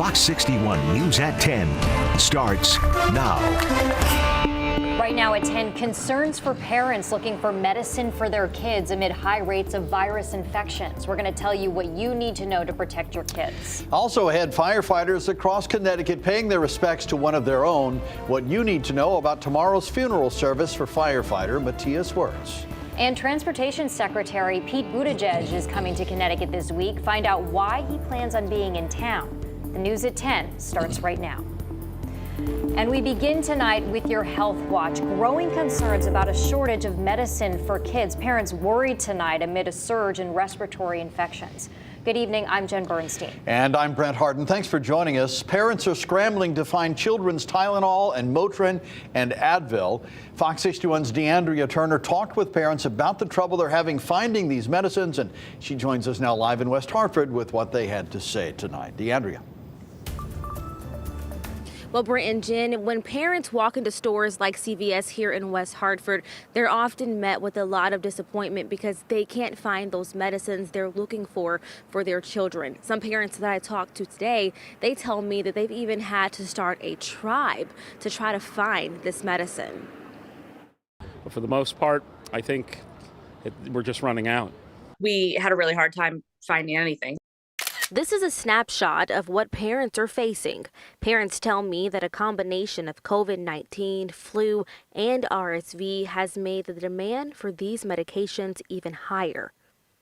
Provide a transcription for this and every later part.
Fox 61 News at 10 starts now. Right now at 10, concerns for parents looking for medicine for their kids amid high rates of virus infections. We're going to tell you what you need to know to protect your kids. Also ahead, firefighters across Connecticut paying their respects to one of their own. What you need to know about tomorrow's funeral service for firefighter Matthias Wirtz. And Transportation Secretary Pete Buttigieg is coming to Connecticut this week. Find out why he plans on being in town. The news at 10 starts right now. And we begin tonight with your health watch. Growing concerns about a shortage of medicine for kids. Parents worried tonight amid a surge in respiratory infections. Good evening, I'm Jen Bernstein. And I'm Brent Harden. Thanks for joining us. Parents are scrambling to find children's Tylenol and Motrin and Advil. Fox 61's DeAndrea Turner talked with parents about the trouble they're having finding these medicines, and she joins us now live in West Hartford with what they had to say tonight. DeAndrea. Well, Brent and Jen, when parents walk into stores like CVS here in West Hartford, they're often met with a lot of disappointment because they can't find those medicines they're looking for their children. Some parents that I talked to today, they tell me that they've even had to start a tribe to try to find this medicine. But for the most part, I think we're just running out. We had a really hard time finding anything. This is a snapshot of what parents are facing. Parents tell me that a combination of COVID-19, flu, and RSV has made the demand for these medications even higher.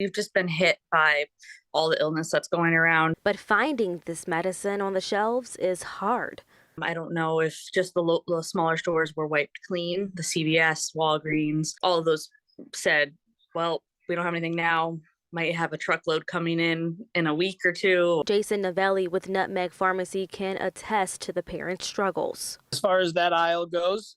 We've just been hit by all the illness that's going around. But finding this medicine on the shelves is hard. I don't know if just the smaller stores were wiped clean. The CVS, Walgreens, all of those said, well, we don't have anything now. Might have a truckload coming in a week or two. Jason Novelli with Nutmeg Pharmacy can attest to the parents' struggles. As far as that aisle goes,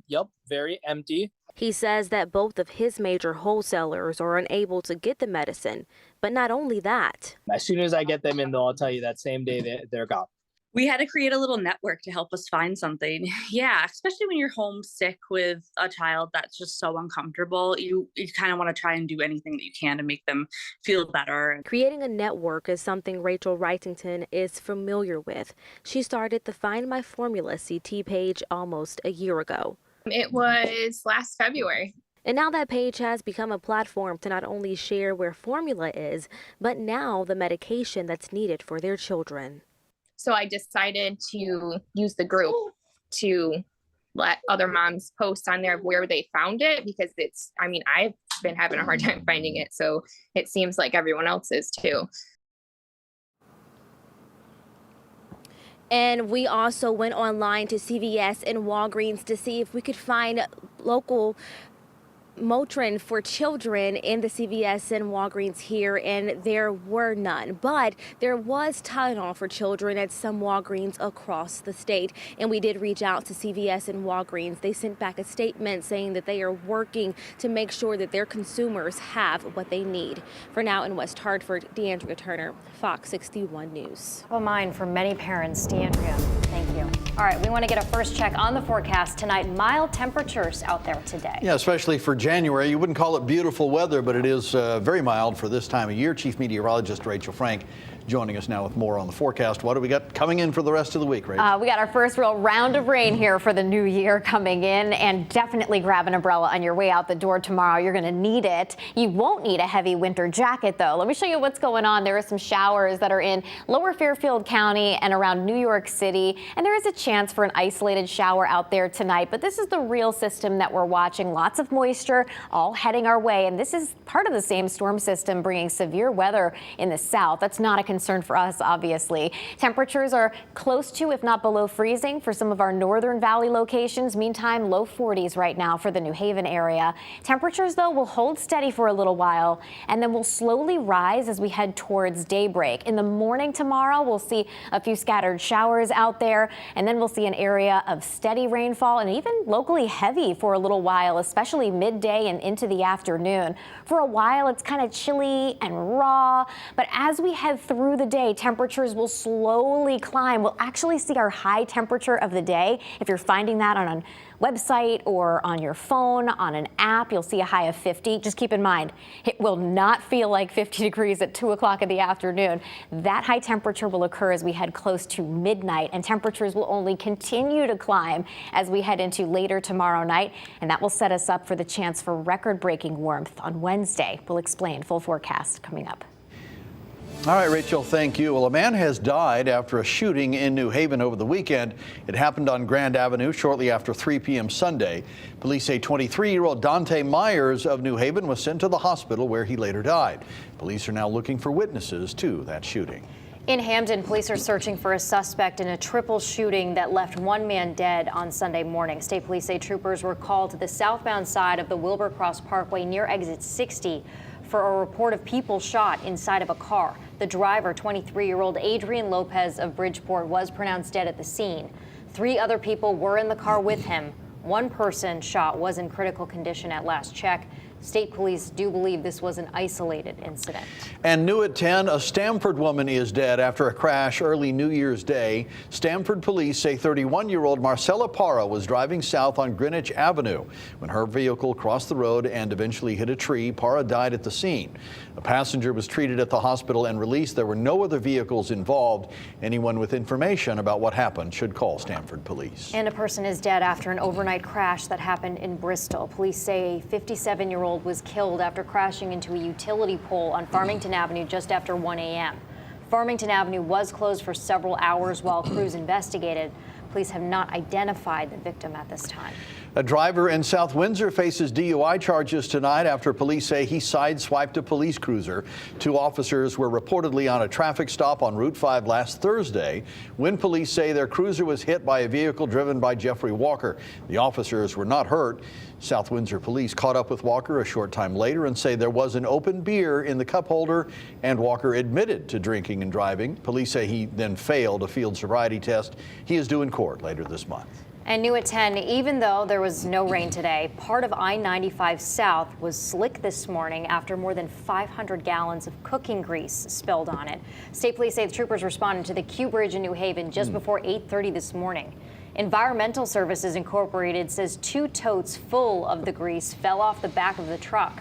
yep, very empty. He says that both of his major wholesalers are unable to get the medicine. But not only that. As soon as I get them in, though, I'll tell you that same day they're gone. We had to create a little network to help us find something. Yeah, especially when you're homesick with a child that's just so uncomfortable. You kind of want to try and do anything that you can to make them feel better. Creating a network is something Rachel Wrightington is familiar with. She started the Find My Formula CT page almost a year ago. It was last February. And now that page has become a platform to not only share where formula is, but now the medication that's needed for their children. So I decided to use the group to let other moms post on there where they found it, because I've been having a hard time finding it. So it seems like everyone else is too. And we also went online to CVS and Walgreens to see if we could find local Motrin for children in the CVS and Walgreens here, and there were none. But there was Tylenol for children at some Walgreens across the state. And we did reach out to CVS and Walgreens. They sent back a statement saying that they are working to make sure that their consumers have what they need. For now in West Hartford, DeAndrea Turner, Fox 61 News. Top of mind for many parents. DeAndrea, thank you. All right, we want to get a first check on the forecast tonight. Mild temperatures out there today. Yeah, especially for January. You wouldn't call it beautiful weather, but it is very mild for this time of year. Chief Meteorologist Rachel Frank joining us now with more on the forecast. What do we got coming in for the rest of the week, Rachel? We got our first real round of rain here for the new year coming in, and definitely grab an umbrella on your way out the door tomorrow. You're going to need it. You won't need a heavy winter jacket, though. Let me show you what's going on. There are some showers that are in lower Fairfield County and around New York City, and there is a chance for an isolated shower out there tonight. But this is the real system that we're watching. Lots of moisture all heading our way, and this is part of the same storm system bringing severe weather in the south. That's not a concern for us, obviously. Temperatures are close to, if not below freezing for some of our northern valley locations. Meantime, low 40s right now for the New Haven area. Temperatures, though, will hold steady for a little while and then will slowly rise as we head towards daybreak. In the morning tomorrow, we'll see a few scattered showers out there, and then we'll see an area of steady rainfall and even locally heavy for a little while, especially midday and into the afternoon. For a while, it's kind of chilly and raw, but as we head through through the day, temperatures will slowly climb. We'll actually see our high temperature of the day. If you're finding that on a website or on your phone, on an app, you'll see a high of 50. Just keep in mind, it will not feel like 50 degrees at 2 o'clock in the afternoon. That high temperature will occur as we head close to midnight, and temperatures will only continue to climb as we head into later tomorrow night, and that will set us up for the chance for record-breaking warmth on Wednesday. We'll explain. Full forecast coming up. All right, Rachel, thank you. Well, a man has died after a shooting in New Haven over the weekend. It happened on Grand Avenue shortly after 3 p.m. Sunday. Police say 23-year-old Dante Myers of New Haven was sent to the hospital where he later died. Police are now looking for witnesses to that shooting. In Hamden, police are searching for a suspect in a triple shooting that left one man dead on Sunday morning. State police say troopers were called to the southbound side of the Wilbur Cross Parkway near exit 60 for a report of people shot inside of a car. The driver, 23-year-old Adrian Lopez of Bridgeport, was pronounced dead at the scene. 3 other people were in the car with him. One person shot was in critical condition at last check. State police do believe this was an isolated incident. And new at 10, a Stamford woman is dead after a crash early New Year's Day. Stamford police say 31-year-old Marcella Parra was driving south on Greenwich Avenue when her vehicle crossed the road and eventually hit a tree. Parra died at the scene. A passenger was treated at the hospital and released. There were no other vehicles involved. Anyone with information about what happened should call Stamford police. And a person is dead after an overnight crash that happened in Bristol. Police say a 57-year-old was killed after crashing into a utility pole on Farmington Avenue just after 1 a.m. Farmington Avenue was closed for several hours while crews investigated. Police have not identified the victim at this time. A driver in South Windsor faces DUI charges tonight after police say he sideswiped a police cruiser. 2 officers were reportedly on a traffic stop on Route 5 last Thursday when police say their cruiser was hit by a vehicle driven by Jeffrey Walker. The officers were not hurt. South Windsor police caught up with Walker a short time later and say there was an open beer in the cup holder, and Walker admitted to drinking and driving. Police say he then failed a field sobriety test. He is due in court later this month. And new at 10, even though there was no rain today, part of I-95 South was slick this morning after more than 500 gallons of cooking grease spilled on it. State police say the troopers responded to the Q Bridge in New Haven just before 8:30 this morning. Environmental Services Incorporated says 2 totes full of the grease fell off the back of the truck.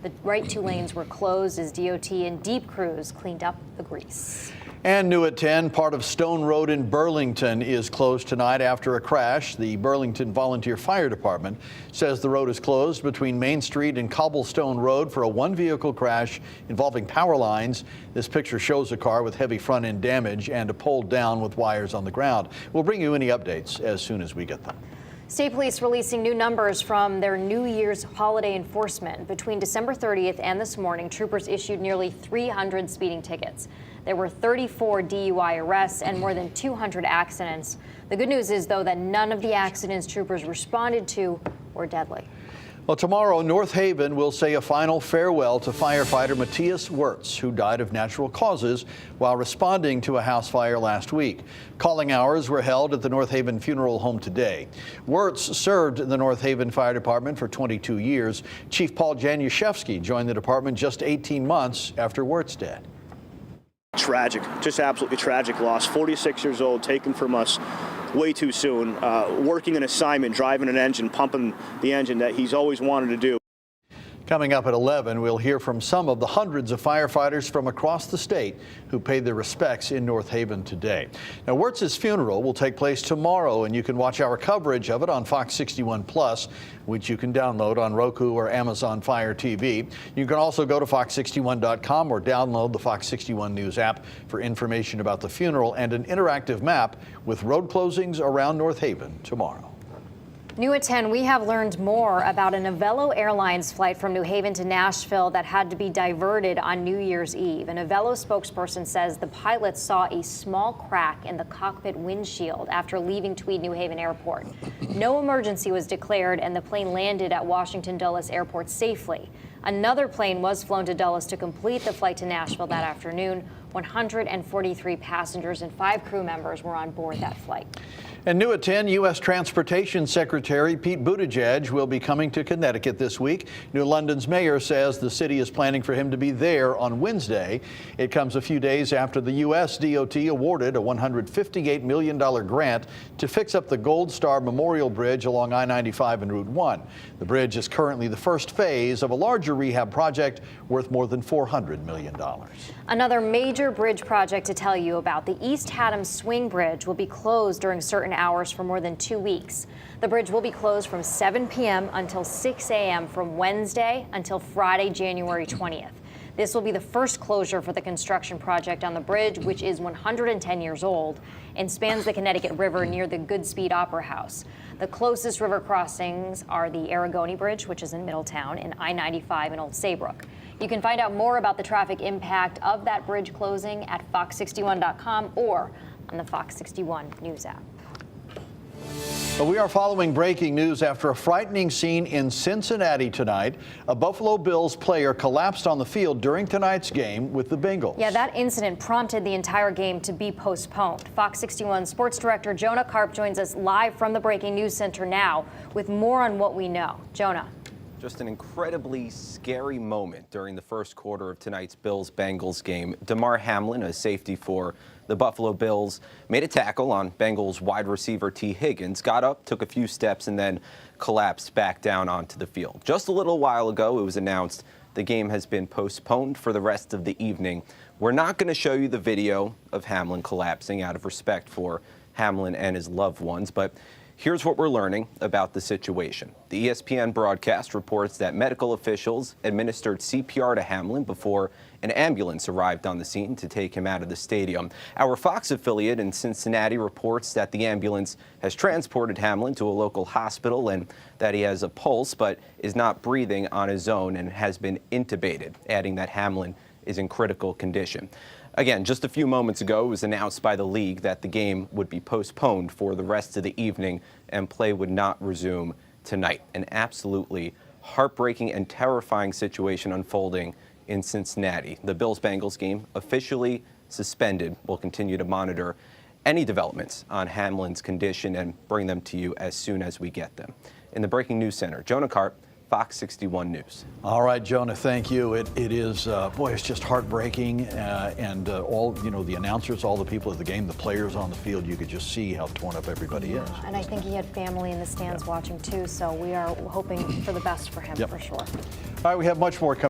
The right 2 lanes were closed as DOT and Deep Crews cleaned up the grease. And new at 10, part of Stone Road in Burlington is closed tonight after a crash. The Burlington Volunteer Fire Department says the road is closed between Main Street and Cobblestone Road for a 1-vehicle crash involving power lines. This picture shows a car with heavy front end damage and a pole down with wires on the ground. We'll bring you any updates as soon as we get them. State police releasing new numbers from their New Year's holiday enforcement. Between December 30th and this morning, troopers issued nearly 300 speeding tickets. There were 34 DUI arrests and more than 200 accidents. The good news is, though, that none of the accidents troopers responded to were deadly. Well, tomorrow, North Haven will say a final farewell to firefighter Matthias Wirtz, who died of natural causes while responding to a house fire last week. Calling hours were held at the North Haven Funeral Home today. Wirtz served in the North Haven Fire Department for 22 years. Chief Paul Januszewski joined the department just 18 months after Wirtz died. Tragic, just absolutely tragic loss. 46 years old, taken from us way too soon, working an assignment, driving an engine, pumping the engine that he's always wanted to do. Coming up at 11, we'll hear from some of the hundreds of firefighters from across the state who paid their respects in North Haven today. Now, Wirtz's funeral will take place tomorrow, and you can watch our coverage of it on Fox 61 Plus, which you can download on Roku or Amazon Fire TV. You can also go to fox61.com or download the Fox 61 News app for information about the funeral and an interactive map with road closings around North Haven tomorrow. New at 10, we have learned more about a Novello Airlines flight from New Haven to Nashville that had to be diverted on New Year's Eve. A Novello spokesperson says the pilot saw a small crack in the cockpit windshield after leaving Tweed New Haven Airport. No emergency was declared, and the plane landed at Washington Dulles Airport safely. Another plane was flown to Dulles to complete the flight to Nashville that afternoon. 143 passengers and 5 crew members were on board that flight. And new at 10, U.S. Transportation Secretary Pete Buttigieg will be coming to Connecticut this week. New London's mayor says the city is planning for him to be there on Wednesday. It comes a few days after the U.S. DOT awarded a $158 million grant to fix up the Gold Star Memorial Bridge along I-95 and Route 1. The bridge is currently the first phase of a larger rehab project worth more than $400 million. Another major bridge project to tell you about. The East Haddam Swing Bridge will be closed during certain hours for more than 2 weeks. The bridge will be closed from 7 p.m. until 6 a.m. from Wednesday until Friday, January 20th. This will be the first closure for the construction project on the bridge, which is 110 years old and spans the Connecticut River near the Goodspeed Opera House. The closest river crossings are the Aragoni Bridge, which is in Middletown, and I-95 in Old Saybrook. You can find out more about the traffic impact of that bridge closing at fox61.com or on the Fox 61 News app. We are following breaking news after a frightening scene in Cincinnati tonight. A Buffalo Bills player collapsed on the field during tonight's game with the Bengals. Yeah, that incident prompted the entire game to be postponed. Fox 61 sports director Jonah Karp joins us live from the Breaking News Center now with more on what we know. Jonah. Just an incredibly scary moment during the first quarter of tonight's Bills-Bengals game. Damar Hamlin, a safety for the Buffalo Bills, made a tackle on Bengals wide receiver T. Higgins, got up, took a few steps, and then collapsed back down onto the field. Just a little while ago, it was announced the game has been postponed for the rest of the evening. We're not going to show you the video of Hamlin collapsing out of respect for Hamlin and his loved ones, but here's what we're learning about the situation. The ESPN broadcast reports that medical officials administered CPR to Hamlin before an ambulance arrived on the scene to take him out of the stadium. Our Fox affiliate in Cincinnati reports that the ambulance has transported Hamlin to a local hospital and that he has a pulse but is not breathing on his own and has been intubated, adding that Hamlin is in critical condition. Again, just a few moments ago, it was announced by the league that the game would be postponed for the rest of the evening and play would not resume tonight. An absolutely heartbreaking and terrifying situation unfolding in Cincinnati. The Bills-Bengals game officially suspended. We'll continue to monitor any developments on Hamlin's condition and bring them to you as soon as we get them. In the Breaking News Center, Jonah Karp, Fox 61 News. All right, Jonah, thank you. It is, boy, it's just heartbreaking. And all, the announcers, all the people at the game, the players on the field, you could just see how torn up everybody is. And I think he had family in the stands watching too, so we are hoping for the best for him for sure. All right, we have much more coming.